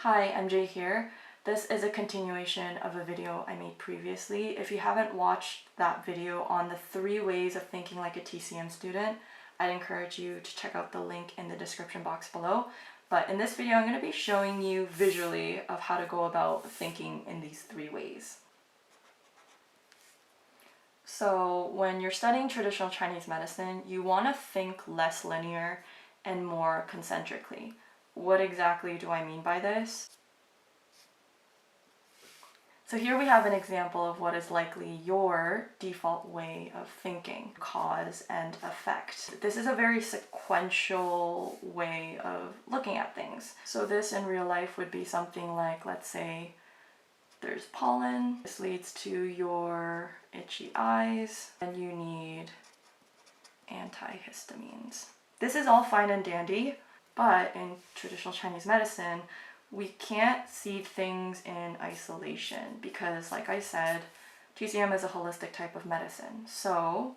Hi, MJ here. This is a continuation of a video I made previously. If you haven't watched that video on the 3 ways of thinking like a TCM student, I'd encourage you to check out the link in the description box below. But in this video, I'm going to be showing you visually of how to go about thinking in these 3 ways. So when you're studying traditional Chinese medicine, you want to think less linear and more concentrically. What exactly do I mean by this? So here we have an example of what is likely your default way of thinking, cause and effect. This is a very sequential way of looking at things. So this in real life would be something like, let's say, there's pollen. This leads to your itchy eyes, and you need antihistamines. This is all fine and dandy, but in traditional Chinese medicine, we can't see things in isolation because, like I said, TCM is a holistic type of medicine. So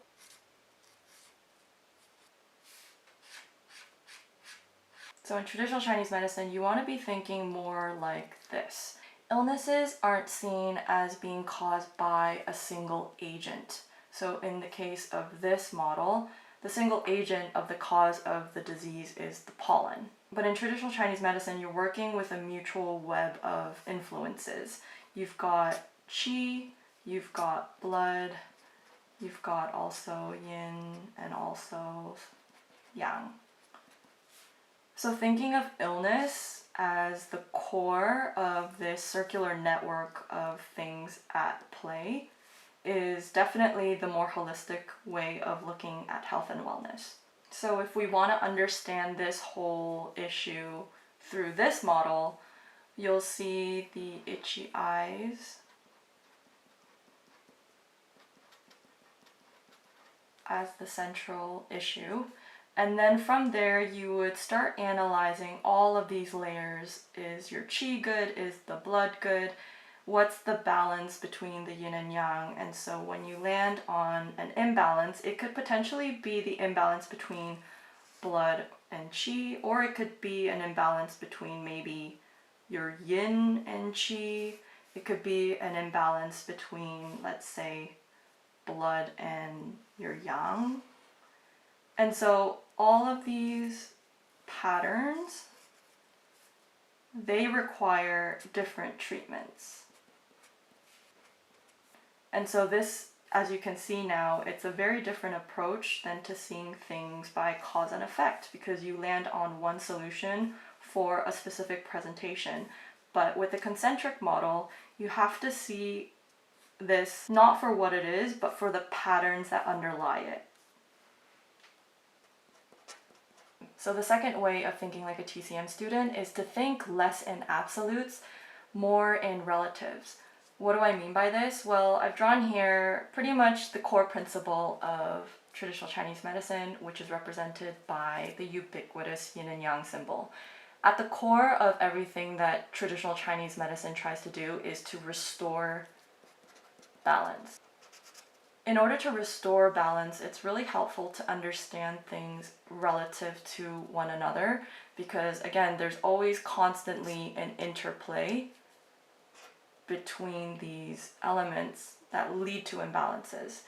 in traditional Chinese medicine, you want to be thinking more like this. Illnesses aren't seen as being caused by a single agent. So in the case of this model, the single agent of the cause of the disease is the pollen. But in traditional Chinese medicine, you're working with a mutual web of influences. You've got qi, you've got blood, you've got also yin and also yang. So thinking of illness as the core of this circular network of things at play is definitely the more holistic way of looking at health and wellness. So if we want to understand this whole issue through this model, you'll see the itchy eyes as the central issue. And then from there, you would start analyzing all of these layers. Is your qi good? Is the blood good? What's the balance between the yin and yang? And so when you land on an imbalance, it could potentially be the imbalance between blood and qi, or it could be an imbalance between maybe your yin and qi. It could be an imbalance between, let's say, blood and your yang. And so all of these patterns, they require different treatments. And so this, as you can see now, it's a very different approach than to seeing things by cause and effect, because you land on one solution for a specific presentation. But with the concentric model, you have to see this not for what it is, but for the patterns that underlie it. So the second way of thinking like a TCM student is to think less in absolutes, more in relatives. What do I mean by this? Well, I've drawn here pretty much the core principle of traditional Chinese medicine, which is represented by the ubiquitous yin and yang symbol. At the core of everything that traditional Chinese medicine tries to do is to restore balance. In order to restore balance, it's really helpful to understand things relative to one another because, again, there's always constantly an interplay between these elements that lead to imbalances.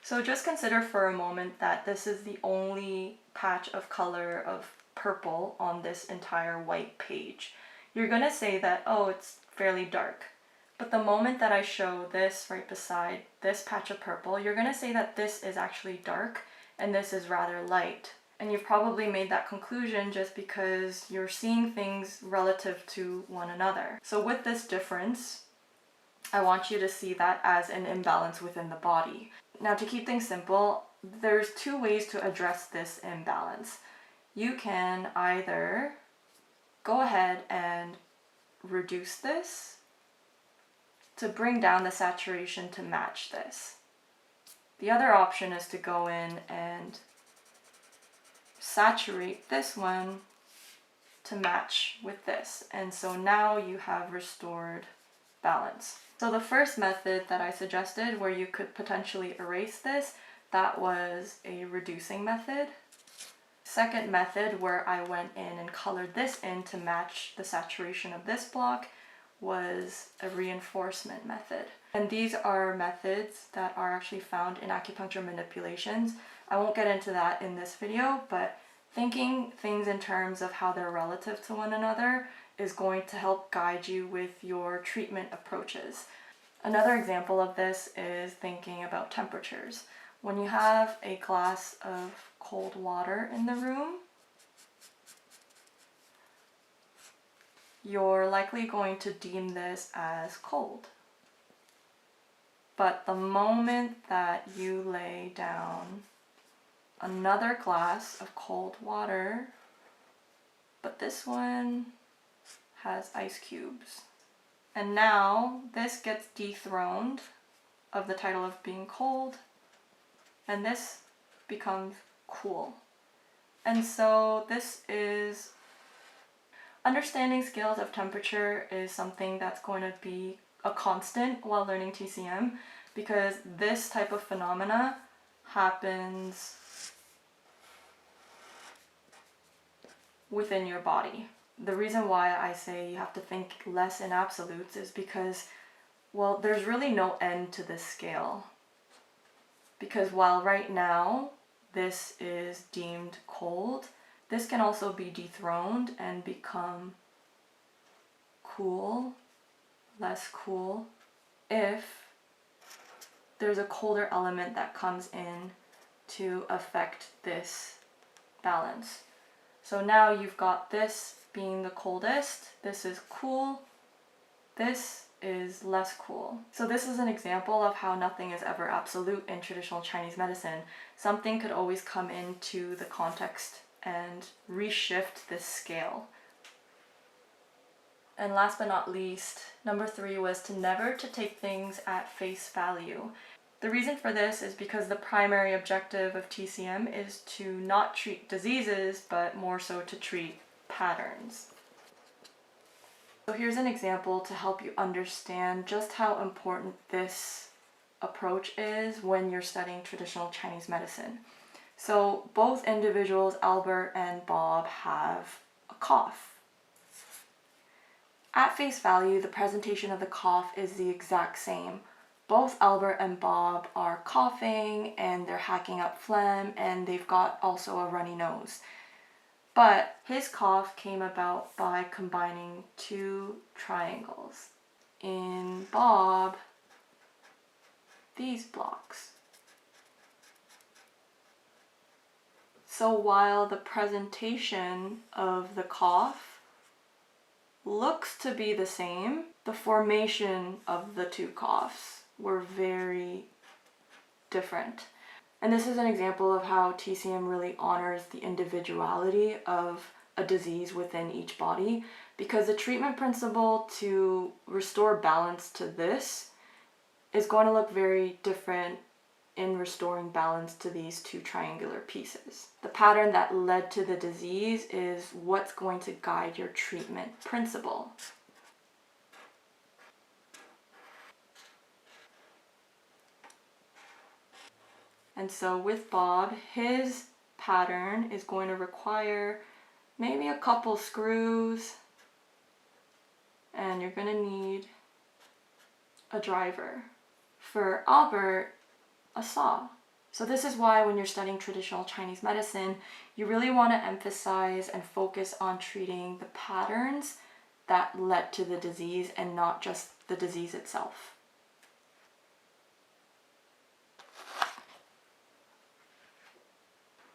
So just consider for a moment that this is the only patch of color of purple on this entire white page. You're going to say that, oh, it's fairly dark. But the moment that I show this right beside this patch of purple, you're going to say that this is actually dark and this is rather light. And you've probably made that conclusion just because you're seeing things relative to one another. So with this difference, I want you to see that as an imbalance within the body. Now, to keep things simple, there's 2 ways to address this imbalance. You can either go ahead and reduce this to bring down the saturation to match this. The other option is to go in and saturate this one to match with this. And so now you have restored balance. So the first method that I suggested where you could potentially erase this, that was a reducing method. Second method, where I went in and colored this in to match the saturation of this block, was a reinforcement method. And these are methods that are actually found in acupuncture manipulations. I won't get into that in this video, but thinking things in terms of how they're relative to one another is going to help guide you with your treatment approaches. Another example of this is thinking about temperatures. When you have a glass of cold water in the room, you're likely going to deem this as cold. But the moment that you lay down another glass of cold water, but this one has ice cubes, and now this gets dethroned of the title of being cold, and this becomes cool. And so this is understanding scales of temperature is something that's going to be a constant while learning TCM, because this type of phenomena happens within your body. The reason why I say you have to think less in absolutes is because, well, there's really no end to this scale. Because while right now this is deemed cold, this can also be dethroned and become cool, less cool, if there's a colder element that comes in to affect this balance. So now you've got this being the coldest, this is cool, this is less cool. So this is an example of how nothing is ever absolute in traditional Chinese medicine. Something could always come into the context and reshift this scale. And last but not least, number 3 was to never to take things at face value. The reason for this is because the primary objective of TCM is to not treat diseases, but more so to treat patterns. So here's an example to help you understand just how important this approach is when you're studying traditional Chinese medicine. So both individuals, Albert and Bob, have a cough. At face value, the presentation of the cough is the exact same. Both Albert and Bob are coughing and they're hacking up phlegm, and they've got also a runny nose. But his cough came about by combining two triangles. In Bob, these blocks. So while the presentation of the cough looks to be the same, the formation of the two coughs were very different. And this is an example of how TCM really honors the individuality of a disease within each body, because the treatment principle to restore balance to this is going to look very different in restoring balance to these two triangular pieces. The pattern that led to the disease is what's going to guide your treatment principle. And so with Bob, his pattern is going to require maybe a couple screws, and you're going to need a driver. For Albert, a saw. So this is why when you're studying traditional Chinese medicine, you really want to emphasize and focus on treating the patterns that led to the disease and not just the disease itself.